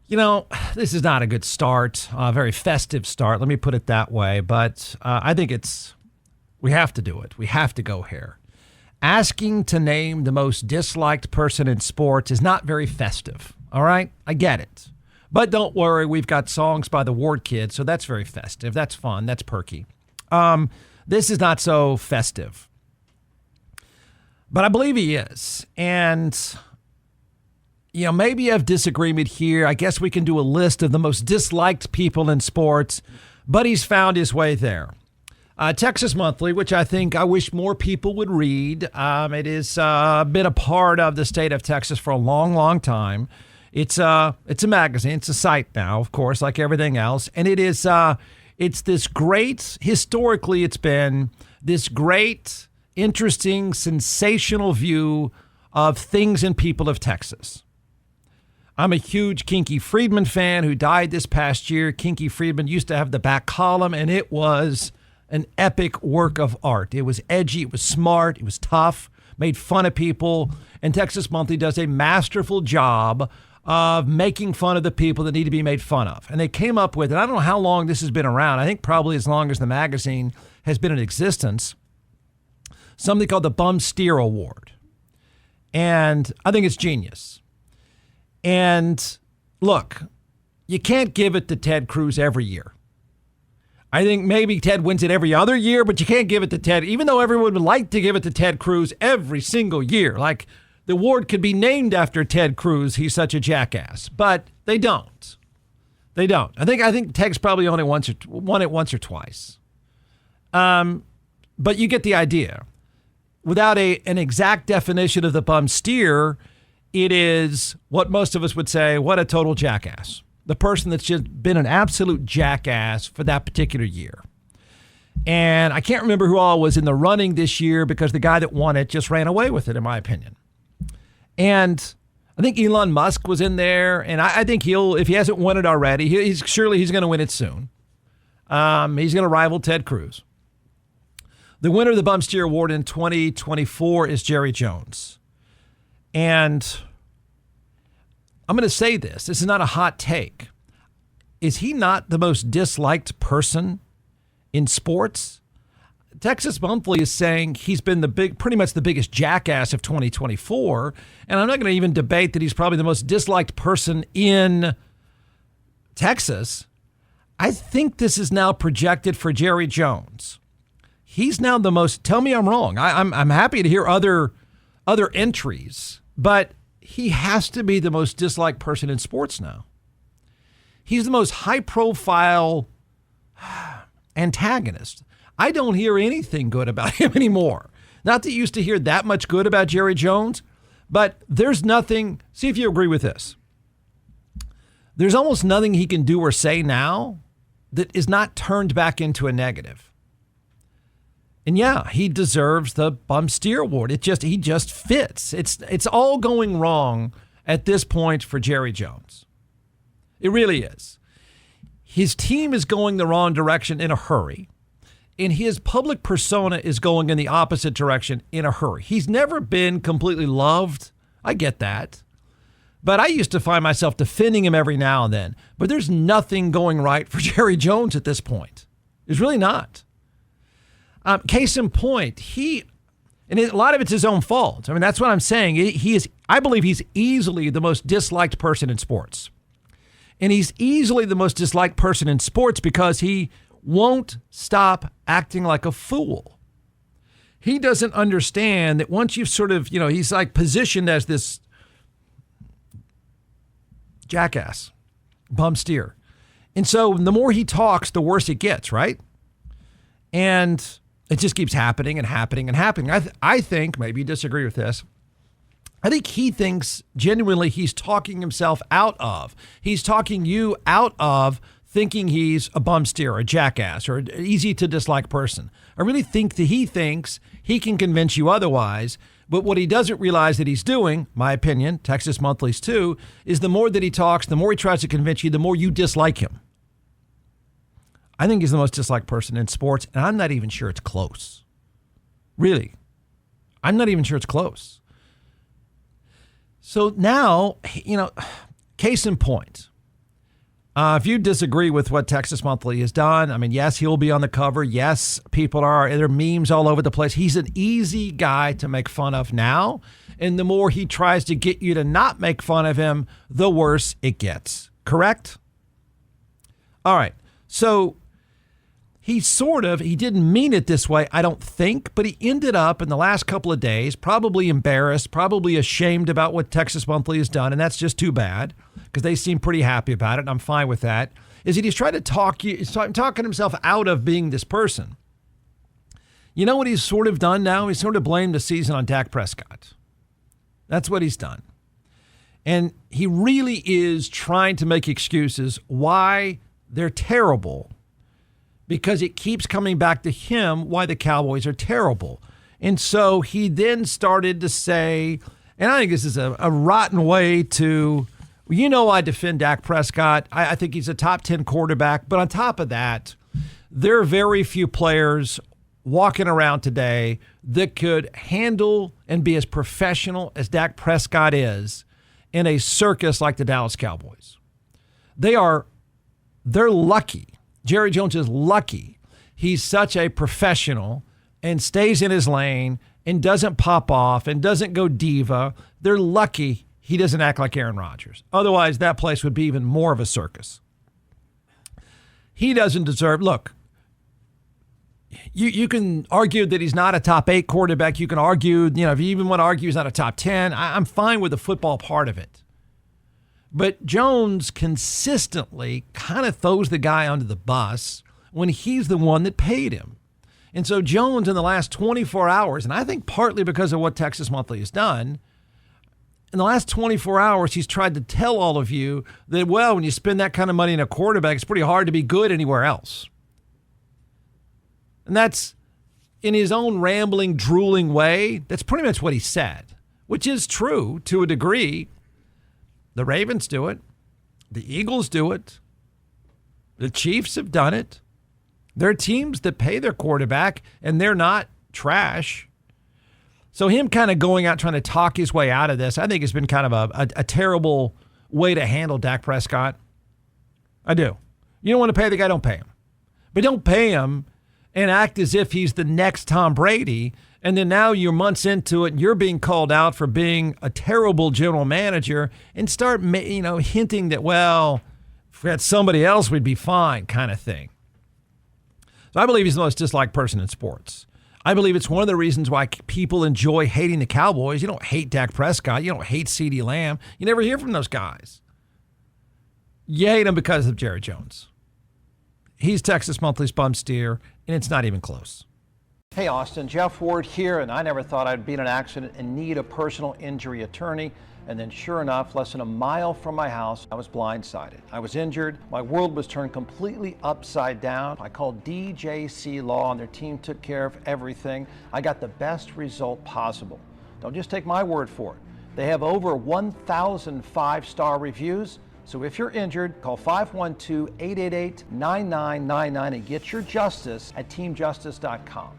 This is not a good start, a very festive start. Let me put it that way. But I think we have to do it. We have to go here. Asking to name the most disliked person in sports is not very festive. All right? I get it. But don't worry, we've got songs by the Ward Kids, so that's very festive. That's fun. That's perky. This is not so festive. But I believe he is. And maybe you have disagreement here. I guess we can do a list of the most disliked people in sports, but he's found his way there. Texas Monthly, which I wish more people would read. It has been a part of the state of Texas for a long, long time. It's a magazine. It's a site now, of course, like everything else. And it's this great, historically, it's been this great, interesting, sensational view of things and people of Texas. I'm a huge Kinky Friedman fan who died this past year. Kinky Friedman used to have the back column, and it was an epic work of art. It was edgy, it was smart, it was tough, made fun of people, and Texas Monthly does a masterful job of making fun of the people that need to be made fun of. And they came up with, and I don't know how long this has been around, I think probably as long as the magazine has been in existence, something called the Bum Steer Award. And I think it's genius. And look, you can't give it to Ted Cruz every year. I think maybe Ted wins it every other year, but you can't give it to Ted, even though everyone would like to give it to Ted Cruz every single year. Like, the award could be named after Ted Cruz. He's such a jackass, but they don't. They don't. I think Ted's probably only won it once or twice. But you get the idea. Without an exact definition of the bum steer, it is what most of us would say, what a total jackass. The person that's just been an absolute jackass for that particular year. And I can't remember who all was in the running this year because the guy that won it just ran away with it, in my opinion. And I think Elon Musk was in there, and I think if he hasn't won it already, he's going to win it soon. He's going to rival Ted Cruz. The winner of the Bum Steer Award in 2024 is Jerry Jones. And I'm going to say this. This is not a hot take. Is he not the most disliked person in sports? Texas Monthly is saying he's been pretty much the biggest jackass of 2024. And I'm not going to even debate that he's probably the most disliked person in Texas. I think this is now projected for Jerry Jones. He's now the most, tell me I'm wrong. I'm happy to hear other entries, but he has to be the most disliked person in sports now. He's the most high-profile antagonist. I don't hear anything good about him anymore. Not that you used to hear that much good about Jerry Jones, but there's nothing. See if you agree with this. There's almost nothing he can do or say now that is not turned back into a negative. And yeah, he deserves the Bum Steer Award. He just fits. It's all going wrong at this point for Jerry Jones. It really is. His team is going the wrong direction in a hurry. And his public persona is going in the opposite direction in a hurry. He's never been completely loved. I get that. But I used to find myself defending him every now and then. But there's nothing going right for Jerry Jones at this point. There's really not. Case in point, and a lot of it's his own fault. I mean, that's what I'm saying. I believe he's easily the most disliked person in sports. And he's easily the most disliked person in sports because he won't stop acting like a fool. He doesn't understand that once you've sort of, he's like positioned as this jackass, bum steer. And so the more he talks, the worse it gets, right? And it just keeps happening and happening and happening. I think, maybe you disagree with this, I think he thinks genuinely he's talking himself out of. He's talking you out of thinking he's a bum steer or a jackass or an easy to dislike person. I really think that he thinks he can convince you otherwise. But what he doesn't realize that he's doing, my opinion, Texas Monthly's too, is the more that he talks, the more he tries to convince you, the more you dislike him. I think he's the most disliked person in sports, and I'm not even sure it's close. Really. I'm not even sure it's close. So now, case in point, If you disagree with what Texas Monthly has done, I mean, yes, he'll be on the cover. Yes, there are memes all over the place. He's an easy guy to make fun of now. And the more he tries to get you to not make fun of him, the worse it gets. Correct? All right. So he didn't mean it this way, I don't think, but he ended up in the last couple of days probably embarrassed, probably ashamed about what Texas Monthly has done, and that's just too bad because they seem pretty happy about it, and I'm fine with that, is that he's trying to talking himself out of being this person. You know what he's sort of done now? He's sort of blamed the season on Dak Prescott. That's what he's done. And he really is trying to make excuses why they're terrible, because it keeps coming back to him why the Cowboys are terrible. And so he then started to say, and I think this is a rotten way to, I defend Dak Prescott. I think he's a top 10 quarterback. But on top of that, there are very few players walking around today that could handle and be as professional as Dak Prescott is in a circus like the Dallas Cowboys. They're lucky. Jerry Jones is lucky. He's such a professional and stays in his lane and doesn't pop off and doesn't go diva. They're lucky he doesn't act like Aaron Rodgers. Otherwise, that place would be even more of a circus. He doesn't deserve, look, you can argue that he's not a top 8 quarterback. You can argue, if you even want to argue he's not a top 10, I'm fine with the football part of it. But Jones consistently kind of throws the guy under the bus when he's the one that paid him. And so Jones in the last 24 hours, and I think partly because of what Texas Monthly has done, in the last 24 hours, he's tried to tell all of you that, well, when you spend that kind of money in a quarterback, it's pretty hard to be good anywhere else. And that's, in his own rambling, drooling way, that's pretty much what he said, which is true to a degree. The Ravens do it. The Eagles do it. The Chiefs have done it. There are teams that pay their quarterback, and they're not trash. So him kind of going out trying to talk his way out of this, I think has been kind of a terrible way to handle Dak Prescott. I do. You don't want to pay the guy, don't pay him. But don't pay him and act as if he's the next Tom Brady. And then now you're months into it and you're being called out for being a terrible general manager and start, hinting that, well, if we had somebody else, we'd be fine kind of thing. So I believe he's the most disliked person in sports. I believe it's one of the reasons why people enjoy hating the Cowboys. You don't hate Dak Prescott. You don't hate CeeDee Lamb. You never hear from those guys. You hate them because of Jerry Jones. He's Texas Monthly's bum steer, and it's not even close. Hey Austin, Jeff Ward here, and I never thought I'd be in an accident and need a personal injury attorney. And then sure enough, less than a mile from my house, I was blindsided. I was injured. My world was turned completely upside down. I called DJC Law and their team took care of everything. I got the best result possible. Don't just take my word for it. They have over 1,000 5-star reviews. So if you're injured, call 512-888-9999 and get your justice at teamjustice.com.